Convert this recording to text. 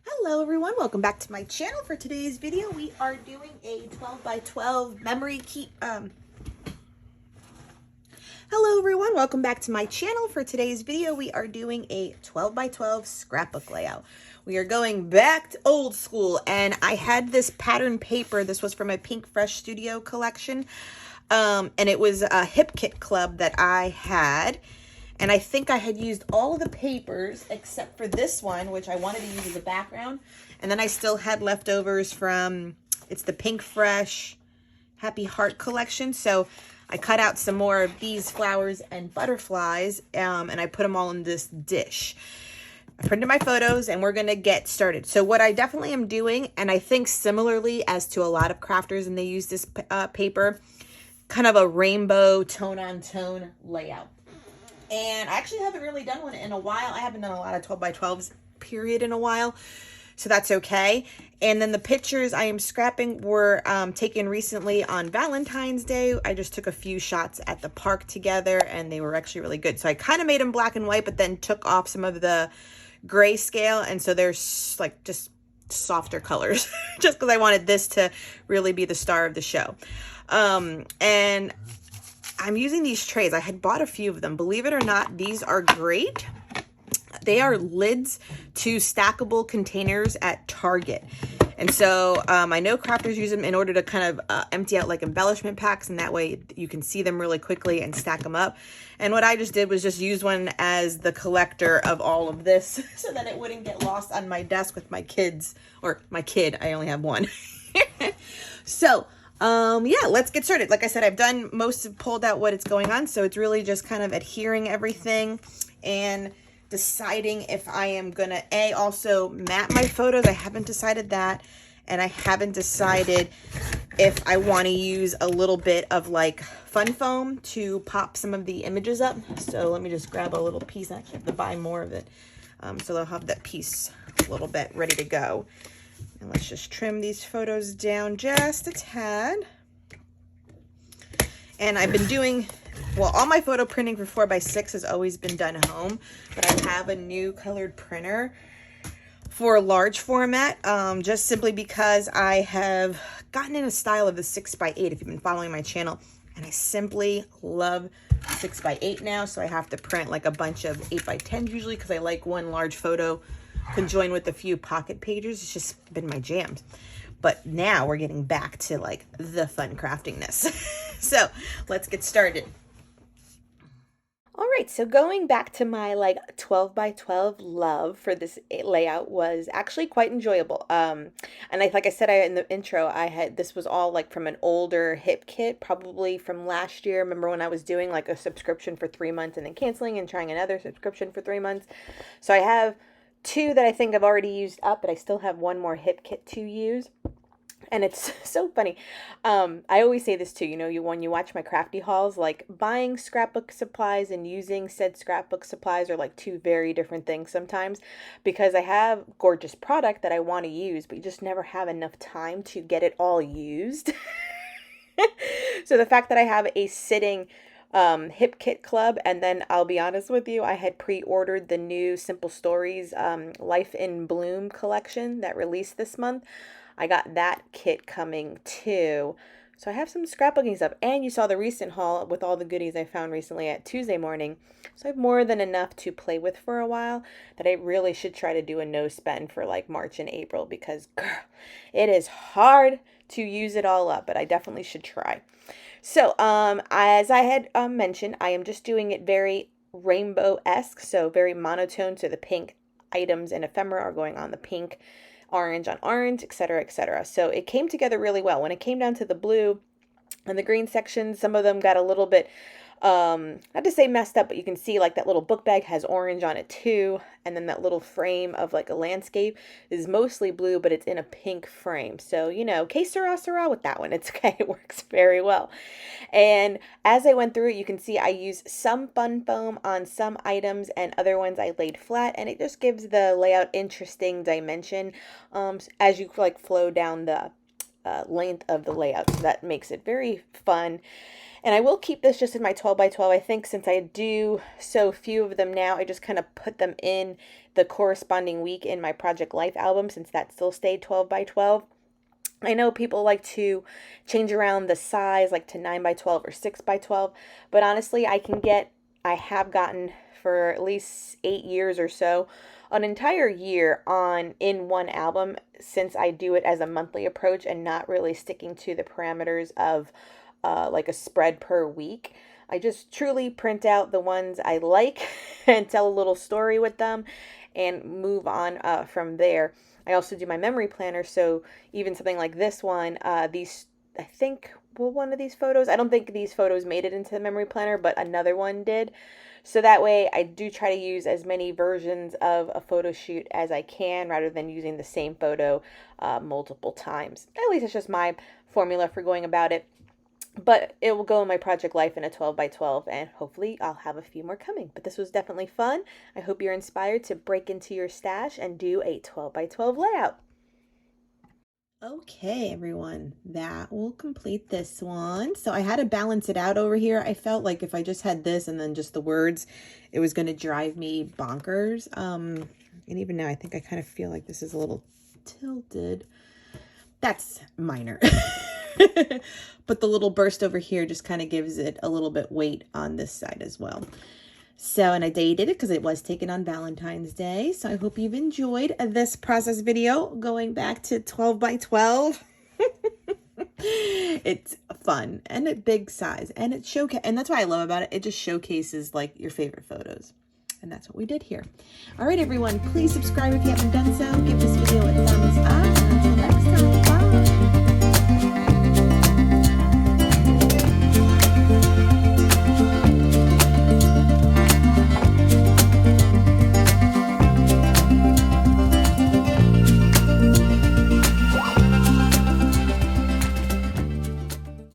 Hello everyone, welcome back to my channel. For today's video, we are doing a 12 by 12 memory keep, Hello everyone, welcome back to my channel. For today's video, we are doing a 12 by 12 scrapbook layout. We are going back to old school, and I had this pattern paper. This was from a Pink Fresh Studio collection, and it was a hip kit club that I had. And I think I had used all of the papers except for this one, which I wanted to use as a background. And then I still had leftovers from, it's the Pink Fresh Happy Heart collection. So I cut out some more of these flowers and butterflies, and I put them all in this dish. I printed my photos and we're going to get started. So what I definitely am doing, and I think similarly as to a lot of crafters, and they use this paper, kind of a rainbow tone-on-tone layout. And I actually haven't really done one in a while. I haven't done a lot of 12 by 12s period in a while, so that's okay. And then the pictures I am scrapping were taken recently on Valentine's Day. I just took a few shots at the park together and they were actually really good. So I kind of made them black and white, but then took off some of the grayscale, and so they're like just softer colors just because I wanted this to really be the star of the show. And I'm using these trays. I had bought a few of them. Believe it or not, these are great. They are lids to stackable containers at Target. And so I know crafters use them in order to kind of empty out like embellishment packs, and that way you can see them really quickly and stack them up. And what I just did was just use one as the collector of all of this so that it wouldn't get lost on my desk with my kids, or my kid. I only have one. So yeah, let's get started. Like I said, I've done most of, pulled out what it's going on. So it's really just kind of adhering everything and deciding if I am going to, also map my photos. I haven't decided that. And I haven't decided if I want to use a little bit of like fun foam to pop some of the images up. So let me just grab a little piece. I actually have to buy more of it. So they'll have that piece a little bit ready to go. And let's just trim these photos down just a tad. And I've been doing, well, all my photo printing for 4x6 has always been done at home, but I have a new colored printer for large format, just simply because I have gotten in a style of the 6x8 if you've been following my channel. And I simply love 6x8 now, so I have to print like a bunch of 8x10 usually because I like one large photo conjoined with a few pocket pages. It's just been my jams. But now we're getting back to like the fun craftingness. So let's get started. All right, so going back to my like 12 by 12 love for this layout was actually quite enjoyable. And like I said in the intro, this was all like from an older hip kit, probably from last year. Remember when I was doing like a subscription for 3 months and then canceling and trying another subscription for 3 months? So I have two that I think I've already used up, but I still have one more hip kit to use. And it's so funny. I always say this too, when you watch my crafty hauls, like buying scrapbook supplies and using said scrapbook supplies are like two very different things sometimes, because I have gorgeous product that I want to use, but you just never have enough time to get it all used. So the fact that I have a sitting hip kit club, and then I'll be honest with you, I had pre-ordered the new Simple Stories Life in Bloom collection that released this month. I got that kit coming too. So I have some scrapbooking stuff, and you saw the recent haul with all the goodies I found recently at Tuesday morning. So I have more than enough to play with for a while that I really should try to do a no spend for like March and April, because girl, it is hard to use it all up, but I definitely should try. So as I had mentioned, I am just doing it very rainbow-esque, so very monotone. So the pink items and ephemera are going on the pink, orange on orange, etc., etc. So it came together really well. When it came down to the blue and the green section, some of them got a little bit, not to say messed up, but you can see like that little book bag has orange on it too. And then that little frame of like a landscape is mostly blue, but it's in a pink frame. So, que sera with that one. It's okay. It works very well. And as I went through it, you can see I used some fun foam on some items and other ones I laid flat, and it just gives the layout interesting dimension as you like flow down the length of the layout. So that makes it very fun. And I will keep this just in my 12 by 12. I think since I do so few of them now, I just kind of put them in the corresponding week in my Project Life album, since that still stayed 12 by 12. I know people like to change around the size, like to 9 by 12 or 6 by 12, but honestly, I have gotten for at least 8 years or so, an entire year in one album, since I do it as a monthly approach and not really sticking to the parameters of like a spread per week. I just truly print out the ones I like and tell a little story with them and move on from there. I also do my memory planner, so even something like this one, these, I think, well, one of these photos, I don't think these photos made it into the memory planner, but another one did. So that way I do try to use as many versions of a photo shoot as I can, rather than using the same photo multiple times. At least it's just my formula for going about it. But it will go in my Project Life in a 12 by 12, and hopefully I'll have a few more coming. But this was definitely fun. I hope you're inspired to break into your stash and do a 12 by 12 layout. Okay, everyone, that will complete this one. So I had to balance it out over here. I felt like if I just had this and then just the words, it was going to drive me bonkers. And even now, I think I kind of feel like this is a little tilted. That's minor. But the little burst over here just kind of gives it a little bit weight on this side as well. So, and I dated it because it was taken on Valentine's Day. So I hope you've enjoyed this process video going back to 12 by 12. It's fun and a big size, and it and that's what I love about it. It just showcases like your favorite photos. And that's what we did here. All right, everyone, please subscribe if you haven't done so. Give this video a thumbs up. Until next time, bye.